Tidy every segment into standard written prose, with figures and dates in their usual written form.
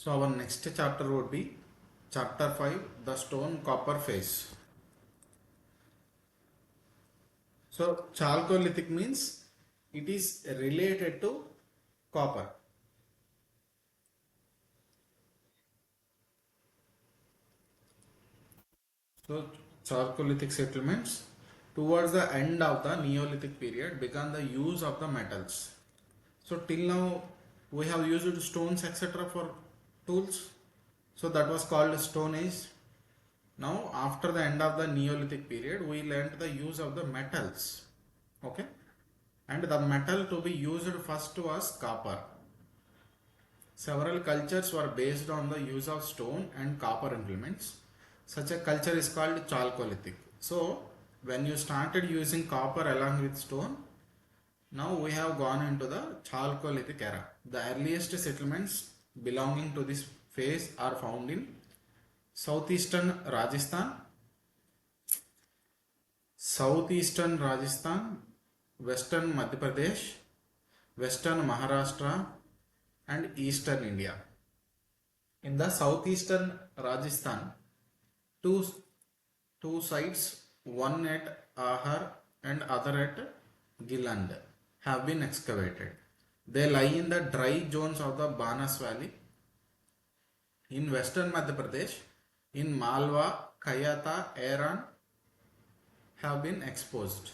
So our next chapter would be chapter 5, the stone copper phase. So chalcolithic means it is related to copper. So chalcolithic settlements towards the end of the Neolithic period began the use of the metals. So till now we have used stones etc. for tools. So that was called Stone Age. Now after the end of the Neolithic period we learned the use of the metals. Okay. And the metal to be used first was copper. Several cultures were based on the use of stone and copper implements. Such a culture is called chalcolithic. So when you started using copper along with stone, now we have gone into the chalcolithic era. The earliest settlements belonging to this phase are found in southeastern Rajasthan, western Madhya Pradesh, western Maharashtra and eastern India. In the southeastern Rajasthan, two sites, one at Ahar and other at Gilland, have been excavated. They lie in the dry zones of the Banas Valley. In western Madhya Pradesh, in Malwa, Kayata, Aran have been exposed.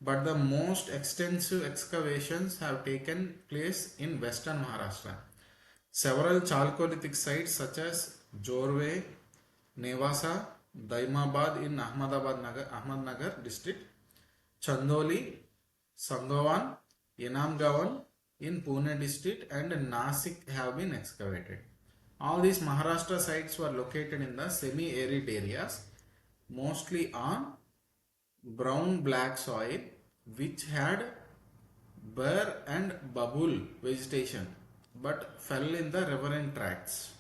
But the most extensive excavations have taken place in western Maharashtra. Several chalcolithic sites such as Jorwe, Nevasa, Daimabad in Ahmednagar district, Chandoli, Sangavan, Yanamgaon in Pune district and Nasik have been excavated. All these Maharashtra sites were located in the semi-arid areas, mostly on brown black soil which had bare and bubble vegetation but fell in the riverine tracts.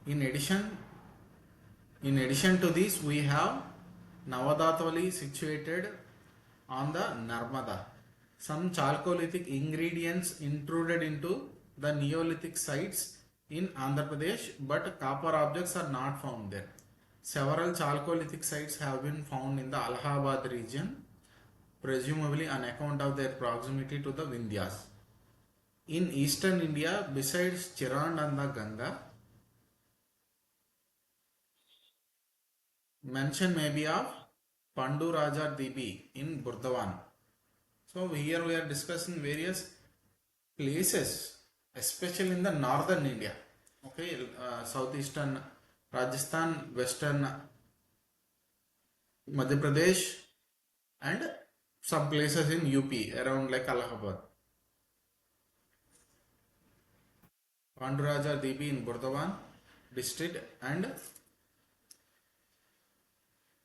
In addition to this, we have Navadatwali situated on the Narmada. Some chalcolithic ingredients intruded into the Neolithic sites in Andhra Pradesh, but copper objects are not found there. Several chalcolithic sites have been found in the Allahabad region, presumably on account of their proximity to the Vindhyas. In eastern India, besides Chirand and the Ganga, mention may be of Pandu Raja Dibi in Burdavan. So here we are discussing various places, especially in the northern India. Okay, southeastern Rajasthan, western Madhya Pradesh and some places in UP around like Allahabad. Pandu Raja Dibi in Burdavan district and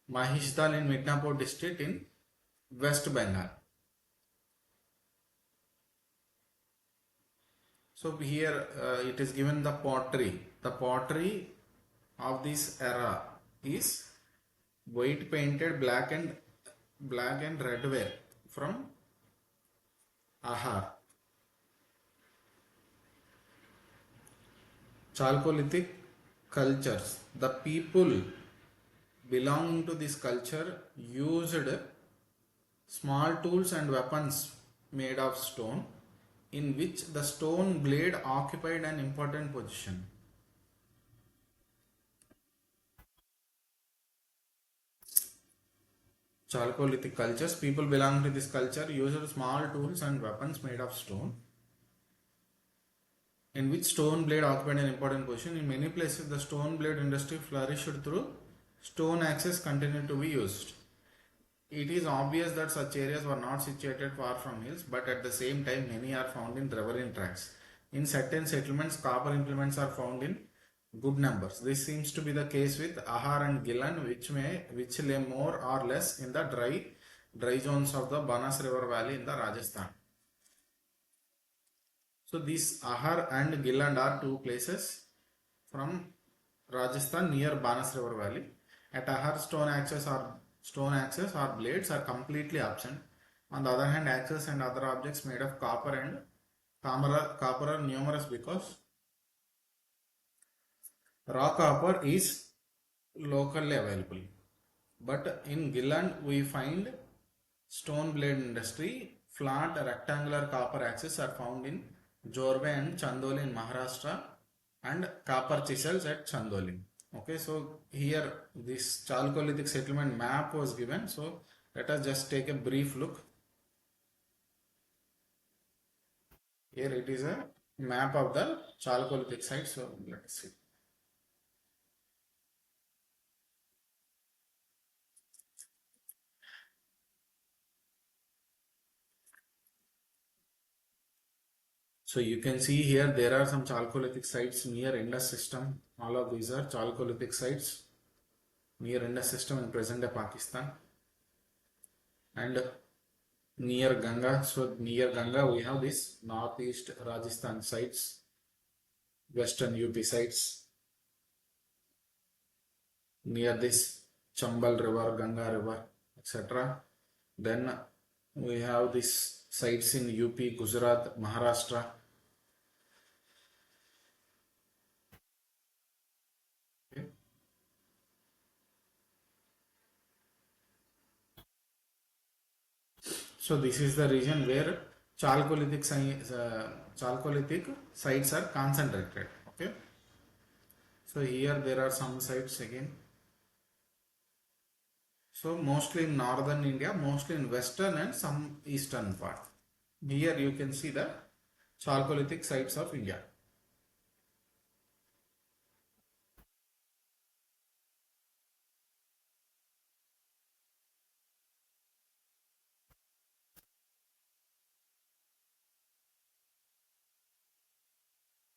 Mahishdal in Midnapur district in West Bengal. So here it is given the pottery. The pottery of this era is white painted black and red ware from Ahar. Chalcolithic cultures. The people belonging to this culture used small tools and weapons made of stone, in which the stone blade occupied an important position. Chalcolithic cultures, people belonging to this culture used small tools and weapons made of stone, in which stone blade occupied an important position. In many places, the stone blade industry flourished through stone axes continued to be used. It is obvious that such areas were not situated far from hills, but at the same time many are found in riverine tracts. In certain settlements, copper implements are found in good numbers. This seems to be the case with Ahar and Gillan, which lay more or less in the dry zones of the Banas River Valley in the Rajasthan. So these Ahar and Gilland are two places from Rajasthan near Banas River Valley. At Ahar, stone axes or blades are completely absent. On the other hand, axes and other objects made of copper and copper are numerous because raw copper is locally available. But in Gilland, we find stone blade industry. Flat rectangular copper axes are found in Jorve and Chandoli in Maharashtra, and copper chisels at Chandoli. Okay, so here this Chalcolithic settlement map was given. So let us just take a brief look. Here it is a map of the Chalcolithic site. So let's see. So you can see here there are some Chalcolithic sites near Indus system. All of these are Chalcolithic sites near Indus system in present day Pakistan. And near Ganga, so near Ganga we have this northeast Rajasthan sites, western UP sites. Near this Chambal river, Ganga river, etc. Then we have these sites in UP, Gujarat, Maharashtra. Okay. So this is the region where Chalcolithic sites are concentrated. Okay. So here there are some sites again. So mostly in northern India, mostly in western and some eastern part. Here you can see the Chalcolithic sites of India.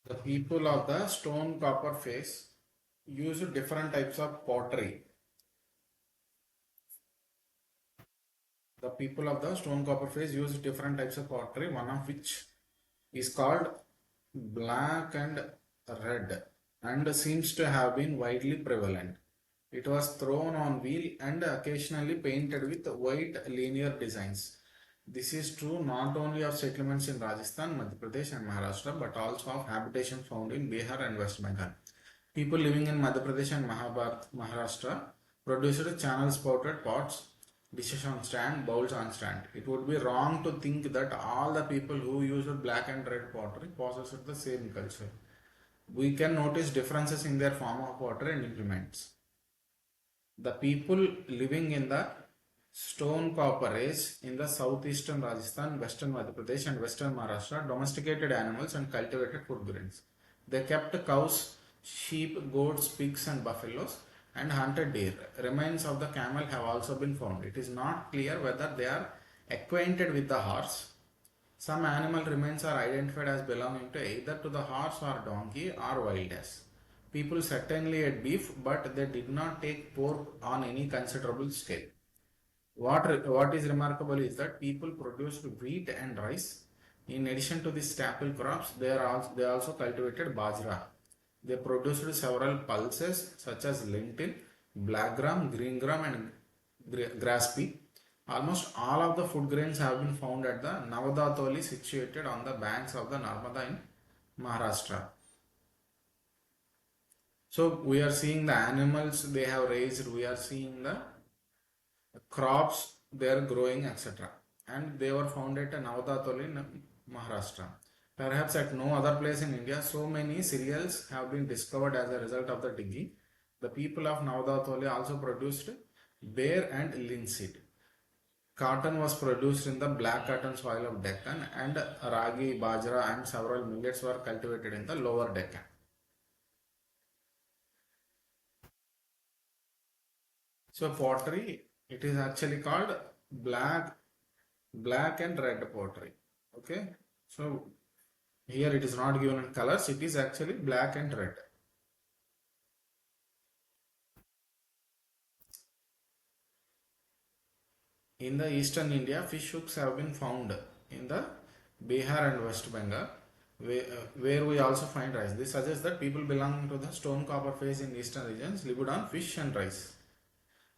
The people of the stone copper phase use different types of pottery. The people of the stone copper phase use different types of pottery, one of which is called black and red and seems to have been widely prevalent. It was thrown on wheel and occasionally painted with white linear designs. This is true not only of settlements in Rajasthan, Madhya Pradesh and Maharashtra but also of habitation found in Bihar and West Bengal. People living in Madhya Pradesh and Maharashtra produced channel spouted pots, dishes on stand, bowls on stand. It would be wrong to think that all the people who used black and red pottery possessed the same culture. We can notice differences in their form of pottery and implements. The people living in the stone copper age in the southeastern Rajasthan, western Madhya Pradesh and western Maharashtra domesticated animals and cultivated food grains. They kept cows, sheep, goats, pigs and buffaloes and hunted deer. Remains of the camel have also been found. It is not clear whether they are acquainted with the horse. Some animal remains are identified as belonging to either to the horse or donkey or wild ass. People certainly ate beef, but they did not take pork on any considerable scale. What is remarkable is that people produced wheat and rice. In addition to these staple crops, they also cultivated bajra. They produced several pulses such as lentil, black gram, green gram and grass pea. Almost all of the food grains have been found at the Navadatoli situated on the banks of the Narmada in Maharashtra. So we are seeing the animals they have raised, we are seeing the crops they are growing, etc. And they were found at Navadatoli in Maharashtra. Perhaps at no other place in India, so many cereals have been discovered as a result of the digging. The people of Navadatoli also produced bear and linseed. Cotton was produced in the black cotton soil of Deccan, and ragi, bajra and several millets were cultivated in the lower Deccan. So pottery, it is actually called black and red pottery. Okay, so here it is not given in colors, it is actually black and red. In the eastern India, fish hooks have been found in the Bihar and West Bengal, where we also find rice. This suggests that people belonging to the stone copper phase in eastern regions lived on fish and rice,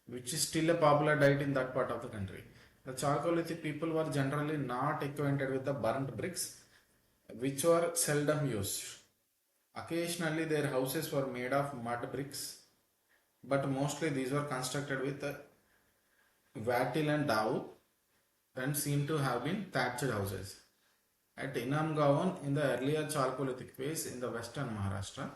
which is still a popular diet in that part of the country. The Chalcolithic people were generally not acquainted with the burnt bricks, which were seldom used. Occasionally, their houses were made of mud bricks, but mostly these were constructed with wattle and dao and seem to have been thatched houses. At Inamgaon, in the earlier Chalcolithic phase in the western Maharashtra,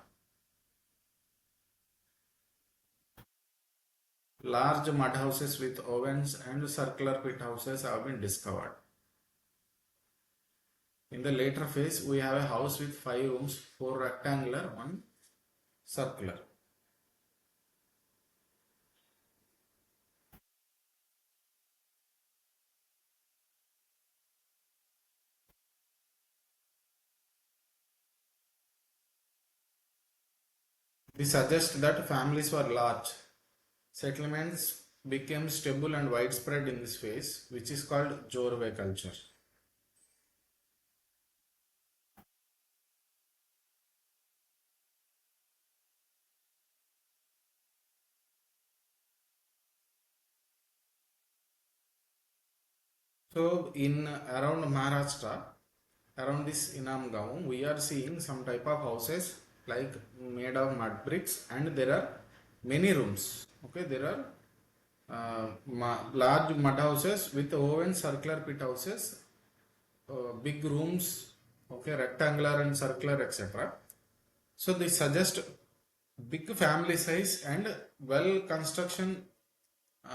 large mud houses with ovens and circular pit houses have been discovered. In the later phase, we have a house with 5 rooms, 4 rectangular, 1 circular. This suggests that families were large. Settlements became stable and widespread in this phase, which is called Jorwe culture. So, in around Maharashtra, around this Inamgaon, we are seeing some type of houses like made of mud bricks, and there are many rooms. Okay, there are large mud houses with oven, circular pit houses, big rooms, okay, rectangular and circular, etc. So this suggests big family size and well construction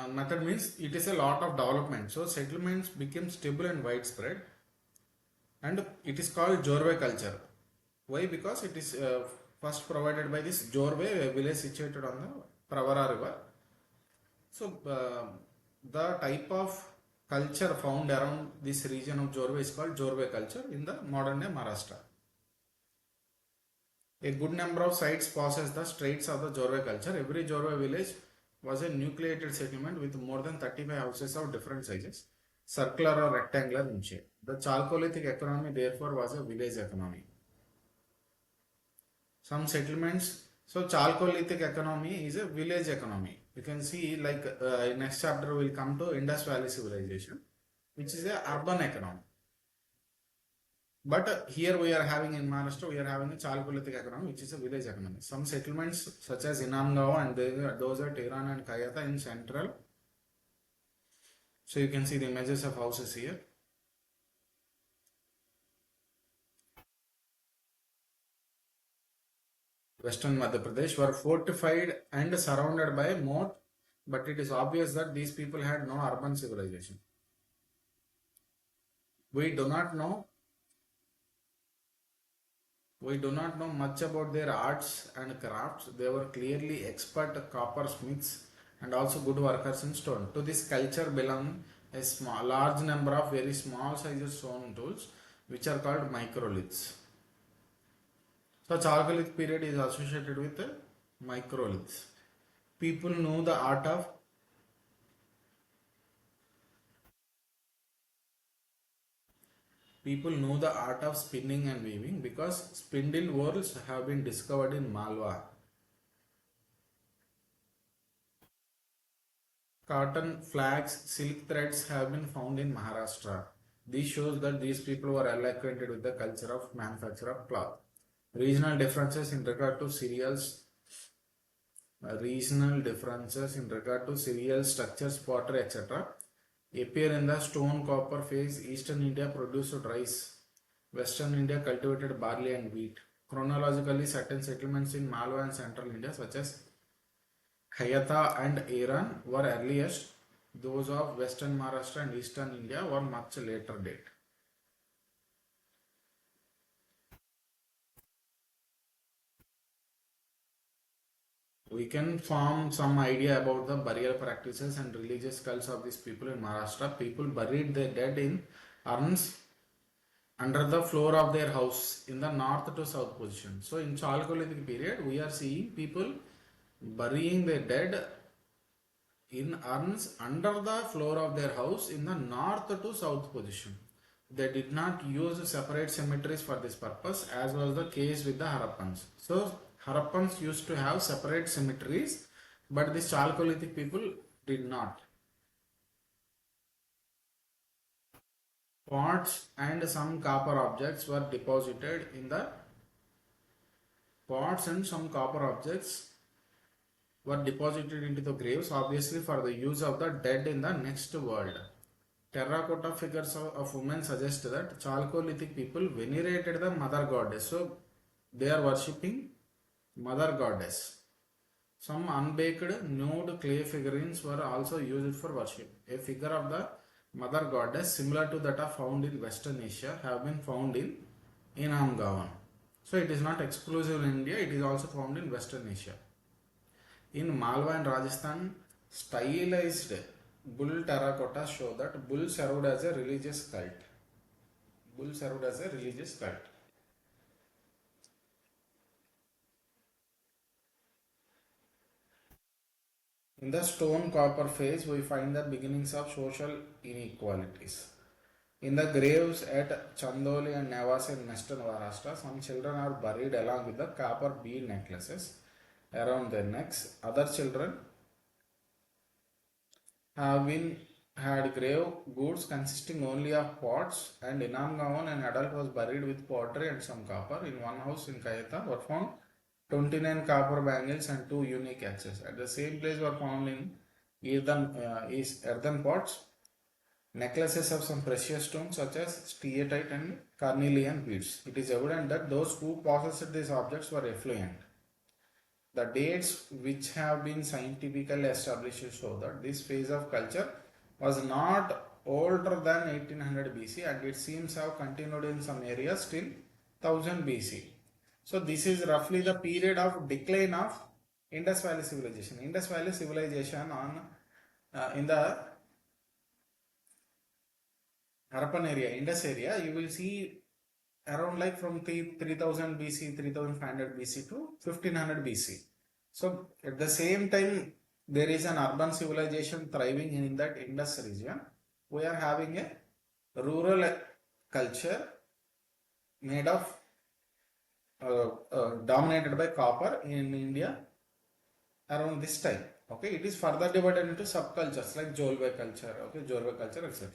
method, means it is a lot of development. So settlements became stable and widespread, and it is called Jorwe culture. Why? Because it is first provided by this Jorwe, a village situated on the Pravara river. So the type of culture found around this region of Jorwe is called Jorwe culture in the modern day Maharashtra. A good number of sites possess the traits of the Jorwe culture. Every Jorwe village was a nucleated settlement with more than 35 houses of different sizes, circular or rectangular in shape. The Chalcolithic economy therefore was a village economy. Some settlements, so Chalcolithic economy is a village economy. You can see, like next chapter will come to Indus Valley civilization, which is a urban economy. But here we are having in Maharashtra, we are having a Chalcolithic economy, which is a village economy. Some settlements such as Inamgaon and those at Iran and Kayata in central. So you can see the images of houses here. Western Madhya Pradesh were fortified and surrounded by a moat, but it is obvious that these people had no urban civilization. We do not know much about their arts and crafts. They were clearly expert coppersmiths and also good workers in stone. To this culture belong a large number of very small sized stone tools, which are called microliths. So Chalcolithic period is associated with microliths. People knew the art of spinning and weaving because spindle whorls have been discovered in Malwa. Cotton, flax, silk threads have been found in Maharashtra. This shows that these people were well acquainted with the culture of manufacture of cloth. Regional differences in regard to cereals, structures, pottery, etc. appear in the stone copper phase. Eastern India produced rice. Western India cultivated barley and wheat. Chronologically, certain settlements in Malwa and Central India, such as Kayata and Iran, were earliest. Those of Western Maharashtra and Eastern India were much later date. We can form some idea about the burial practices and religious cults of these people in Maharashtra. People buried their dead in urns under the floor of their house in the north to south position. So in Chalcolithic period, we are seeing people burying their dead in urns under the floor of their house in the north to south position. They did not use separate cemeteries for this purpose, as was the case with the Harappans. So Harappans used to have separate cemeteries, but the Chalcolithic people did not. pots and some copper objects were deposited in the pots and some copper objects were deposited into the graves, obviously for the use of the dead in the next world. Terracotta figures of women suggest that Chalcolithic people venerated the mother goddess. So they are worshipping mother goddess. Some unbaked nude clay figurines were also used for worship. A figure of the mother goddess similar to that of found in Western Asia have been found in Inamgaon. So it is not exclusive in India, it is also found in Western Asia. In Malwa and Rajasthan, stylized bull terracotta show that bull served as a religious cult. Bull served as a religious cult. In the stone copper phase, we find the beginnings of social inequalities. In the graves at Chandoli and Nevas in Western Maharashtra, some children are buried along with the copper bead necklaces around their necks. Other children have had grave goods consisting only of pots, and in Inamgaon an adult was buried with pottery and some copper. In one house in Kayata were found 29 copper bangles and 2 unique axes. At the same place were found in earthen pots necklaces of some precious stones such as steatite and carnelian beads. It is evident that those who possessed these objects were affluent. The dates which have been scientifically established show that this phase of culture was not older than 1800 BC, and it seems to have continued in some areas till 1000 BC. So this is roughly the period of decline of Indus Valley civilization. Indus Valley civilization in the Harappan area, Indus area, you will see around like from 3000 BC, 3500 BC to 1500 BC. So at the same time, there is an urban civilization thriving in that Indus region. We are having a rural culture made of dominated by copper in India around this time. Okay, it is further divided into subcultures like Jolwe culture, okay, Jorwe culture, etc.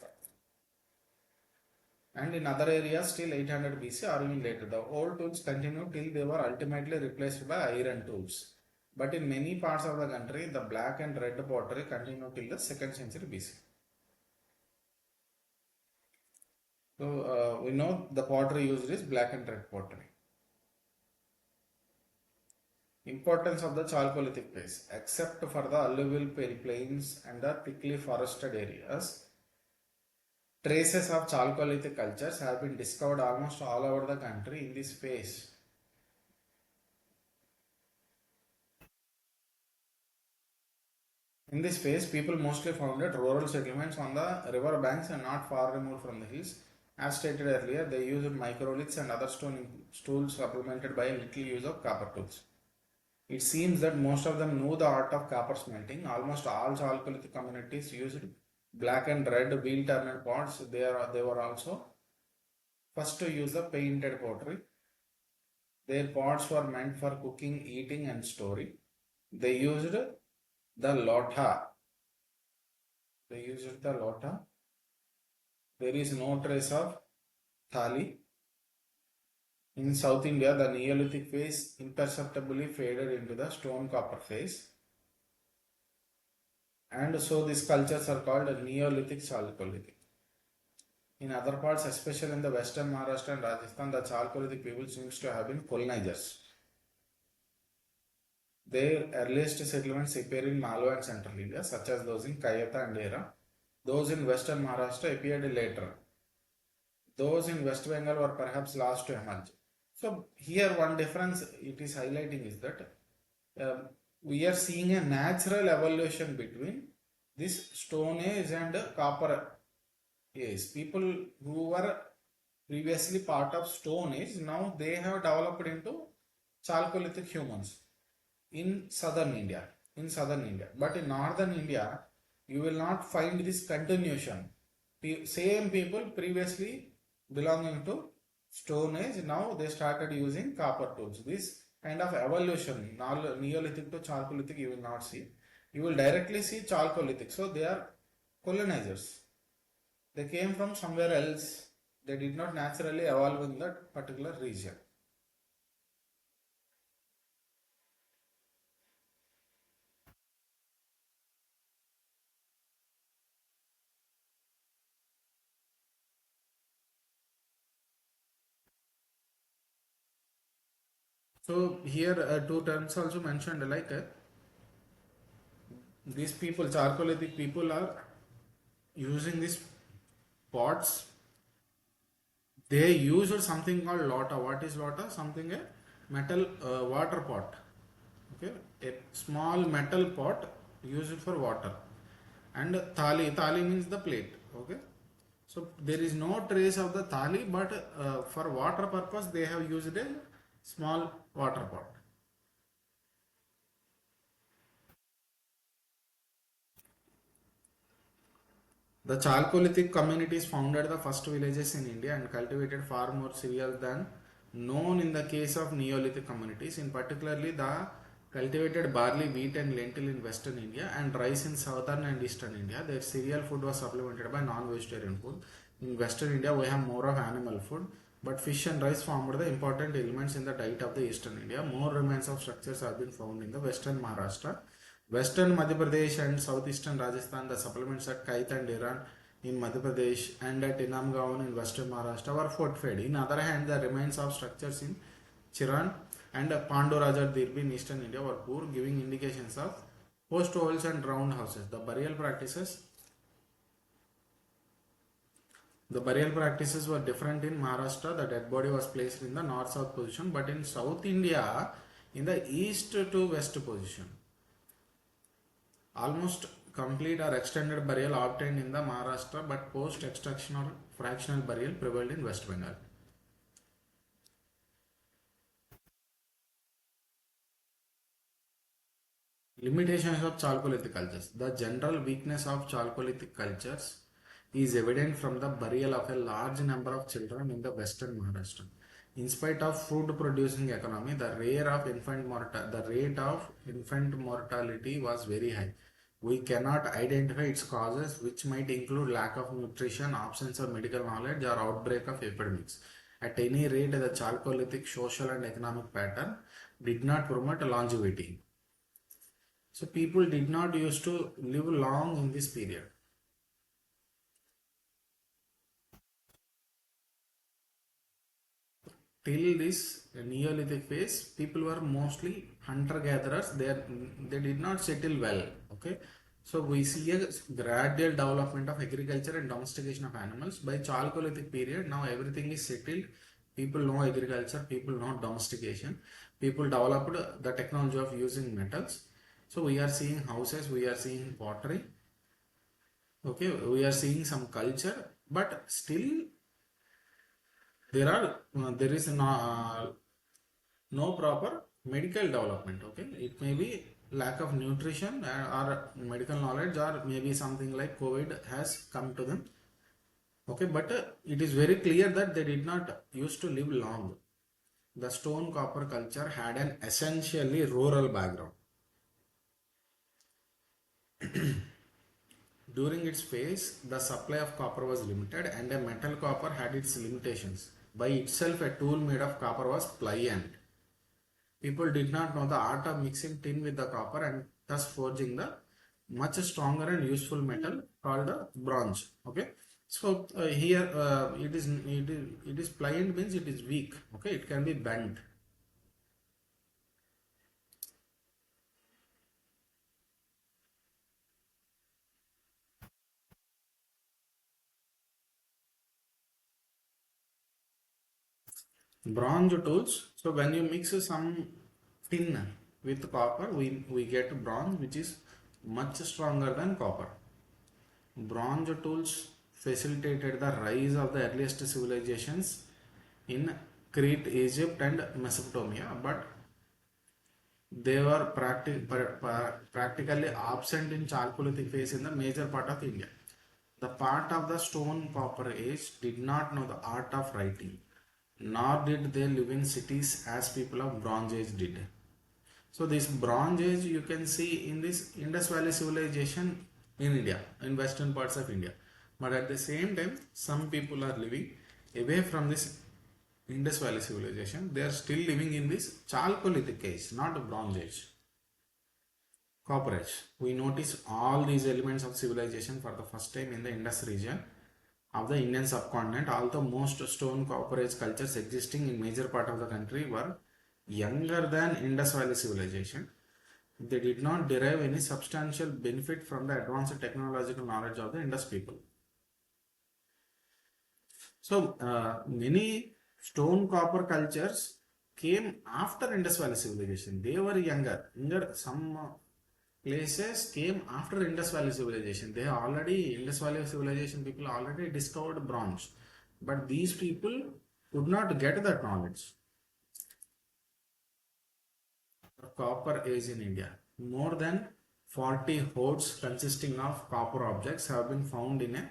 And in other areas till 800 BC or even later. The old tools continued till they were ultimately replaced by iron tools. But in many parts of the country, the black and red pottery continued till the 2nd century BC. So we know the pottery used is black and red pottery. Importance of the Chalcolithic phase. Except for the alluvial plains and the thickly forested areas, traces of Chalcolithic cultures have been discovered almost all over the country in this phase. In this phase, people mostly founded rural settlements on the river banks and not far removed from the hills. As stated earlier, they used microliths and other stone tools supplemented by a little use of copper tools. It seems that most of them knew the art of copper smelting. Almost all Chalcolithic communities used black and red wheel turned pots. They were also first to use the painted pottery. Their pots were meant for cooking, eating and storing. They used the lotha. There is no trace of thali. In South India, the Neolithic phase imperceptibly faded into the stone copper phase. And so these cultures are called Neolithic Chalcolithic. In other parts, especially in the western Maharashtra and Rajasthan, the Chalcolithic people seems to have been colonizers. Their earliest settlements appear in Malwa and central India, such as those in Kayata and Era. Those in western Maharashtra appeared later. Those in West Bengal were perhaps last to emerge. So here one difference it is highlighting is that we are seeing a natural evolution between this stone age and copper age. People who were previously part of stone age, now they have developed into Chalcolithic humans in southern India. But in northern India, you will not find this continuation. Same people previously belonging to stone age, now they started using copper tools. This kind of evolution, Neolithic to Chalcolithic, you will not see. You will directly see Chalcolithic. So they are colonizers. They came from somewhere else They did not naturally evolve in that particular region. So here two terms also mentioned, like these people, Chalcolithic people, are using these pots. They used something called lota. What is lota? Something a metal water pot. Okay, a small metal pot used for water. And thali means the plate. Okay, so there is no trace of the thali, but for water purpose they have used a small water pot. The Chalcolithic communities founded the first villages in India and cultivated far more cereals than known in the case of Neolithic communities. In particularly, the cultivated barley, wheat, and lentil in Western India and rice in Southern and Eastern India. Their cereal food was supplemented by non-vegetarian food. In Western India, we have more of animal food, but fish and rice formed the important elements in the diet of the Eastern India. More remains of structures have been found in the Western Maharashtra, Western Madhya Pradesh and southeastern Rajasthan. The supplements at Kait and Iran in Madhya Pradesh and at Inamgaon in western Maharashtra were fortified. In other hand, the remains of structures in Chiran and Panduraja Dirbi in eastern India were poor, giving indications of post holes and round houses. The burial practices were different in Maharashtra. The dead body was placed in the north-south position, but in South India, in the east to west position. Almost complete or extended burial obtained in the Maharashtra, but post-extraction or fractional burial prevailed in West Bengal. Limitations of Chalcolithic cultures. The general weakness of Chalcolithic cultures is evident from the burial of a large number of children in the western Maharashtra. In spite of food producing economy, the rate of infant mortality was very high. We cannot identify its causes, which might include lack of nutrition, absence of medical knowledge, or outbreak of epidemics. At any rate, the Chalcolithic social and economic pattern did not promote longevity. So people did not used to live long in this period. Till this Neolithic phase, people were mostly hunter-gatherers. They did not settle well. Okay, so we see a gradual development of agriculture and domestication of animals. By Chalcolithic period, now everything is settled. People know agriculture. People know domestication. People developed the technology of using metals. So we are seeing houses. We are seeing pottery. Okay, we are seeing some culture, but still there is no proper medical development. Okay, it may be lack of nutrition or medical knowledge, or maybe something like COVID has come to them. Okay, but it is very clear that they did not used to live long. The stone copper culture had an essentially rural background. During its phase, the supply of copper was limited and a metal copper had its limitations. By itself, a tool made of copper was pliant. People did not know the art of mixing tin with the copper and thus forging the much stronger and useful metal called bronze. Okay, so here it is pliant means it is weak. Okay, it can be bent. Bronze tools. So when you mix some tin with copper, we get bronze, which is much stronger than copper. Bronze tools facilitated the rise of the earliest civilizations in Crete, Egypt, and Mesopotamia, but they were practically absent in Chalcolithic phase in the major part of India. The part of the stone copper age did not know the art of writing, nor did they live in cities as people of Bronze Age did. So this Bronze Age you can see in this Indus Valley civilization in India, in western parts of India. But at the same time, some people are living away from this Indus Valley civilization. They are still living in this Chalcolithic age, not Bronze Age. Copper Age. We notice all these elements of civilization for the first time in the Indus region of the Indian subcontinent. Although most stone copper age cultures existing in major part of the country were younger than Indus Valley civilization, they did not derive any substantial benefit from the advanced technological knowledge of the Indus people. So many stone copper cultures came after Indus Valley civilization. They were younger. Some places came after Indus Valley civilization. They already, Indus Valley civilization people already discovered bronze. But these people could not get that knowledge. Copper age in India. More than 40 hoards consisting of copper objects have been found in a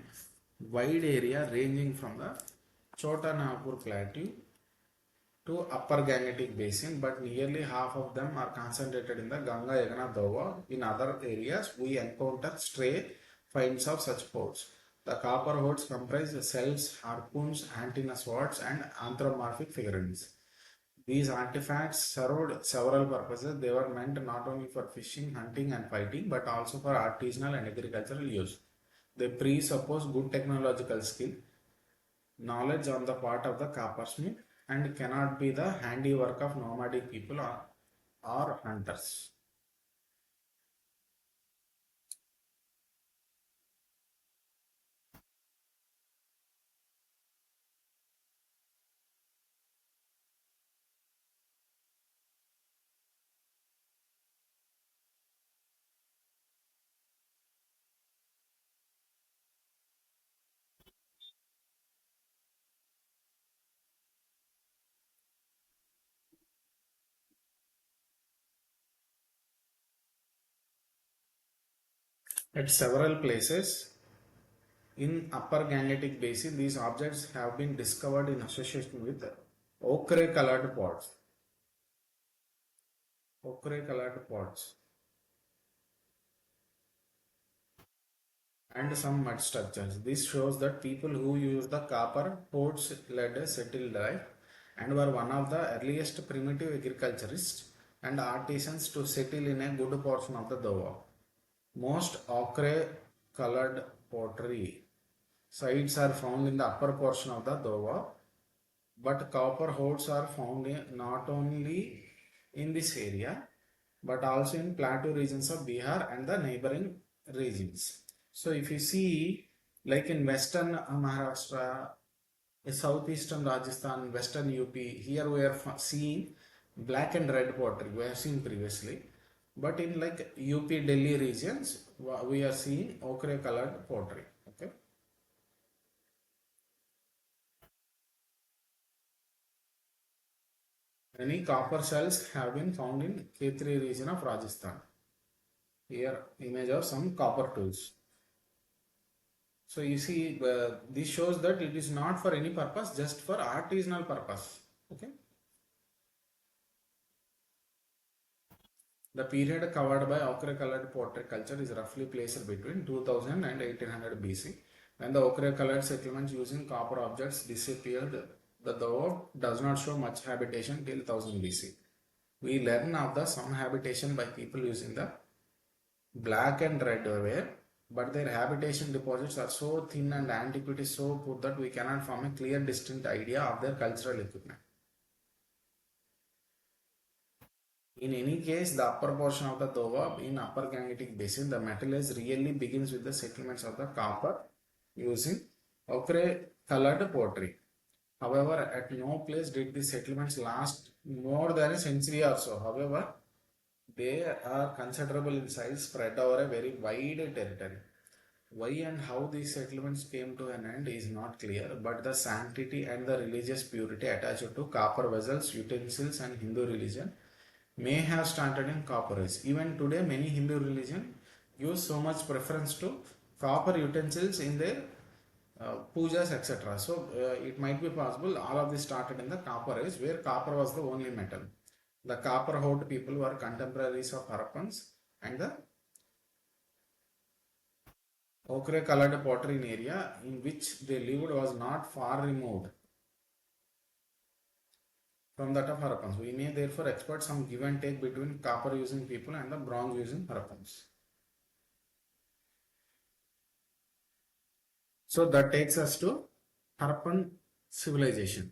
wide area ranging from the Chota Nagpur Plateau to Upper Gangetic Basin, but nearly half of them are concentrated in the Ganga Yamuna Dowa. In other areas, we encounter stray finds of such hoards. The copper hoards comprise shells, harpoons, antenna swords, and anthropomorphic figurines. These artifacts served several purposes. They were meant not only for fishing, hunting, and fighting, but also for artisanal and agricultural use. They presuppose good technological skill, knowledge on the part of the coppersmith, and cannot be the handiwork of nomadic people or hunters. At several places in Upper Gangetic Basin, these objects have been discovered in association with ochre colored pots. Ochre colored pots and some mud structures. This shows that people who used the copper pots led a settled life and were one of the earliest primitive agriculturists and artisans to settle in a good portion of the Dowa. Most ochre colored pottery sites are found in the upper portion of the Dowa, but copper hoards are found not only in this area but also in plateau regions of Bihar and the neighboring regions. So if you see, like in western Maharashtra, southeastern Rajasthan, western UP, here we are seeing black and red pottery. We have seen previously, but in like UP Delhi regions, we are seeing ochre colored pottery. Okay. Many copper shells have been found in K3 region of Rajasthan. Here, image of some copper tools. So you see, this shows that it is not for any purpose, just for artisanal purpose. Okay. The period covered by ochre colored pottery culture is roughly placed between 2000 and 1800 BC. When the ochre colored settlements using copper objects disappeared, the Doab does not show much habitation till 1000 BC. We learn of the some habitation by people using the black and red ware, but their habitation deposits are so thin and antiquity so poor that we cannot form a clear distinct idea of their cultural equipment. In any case, the upper portion of the Doab in Upper Gangetic Basin, the metal age really begins with the settlements of the copper using ochre colored pottery. However, at no place did these settlements last more than a century or so. However, they are considerable in size, spread over a very wide territory. Why and how these settlements came to an end is not clear, but the sanctity and the religious purity attached to copper vessels, utensils, and Hindu religion may have started in copper age. Even today, many Hindu religion use so much preference to copper utensils in their pujas, etc. So it might be possible all of this started in the copper age, where copper was the only metal. The copper hoard people were contemporaries of Harappans, and the ochre colored pottery in area in which they lived was not far removed from that of Harappans. We may therefore expect some give and take between copper using people and the bronze using Harappans. So that takes us to Harappan civilization.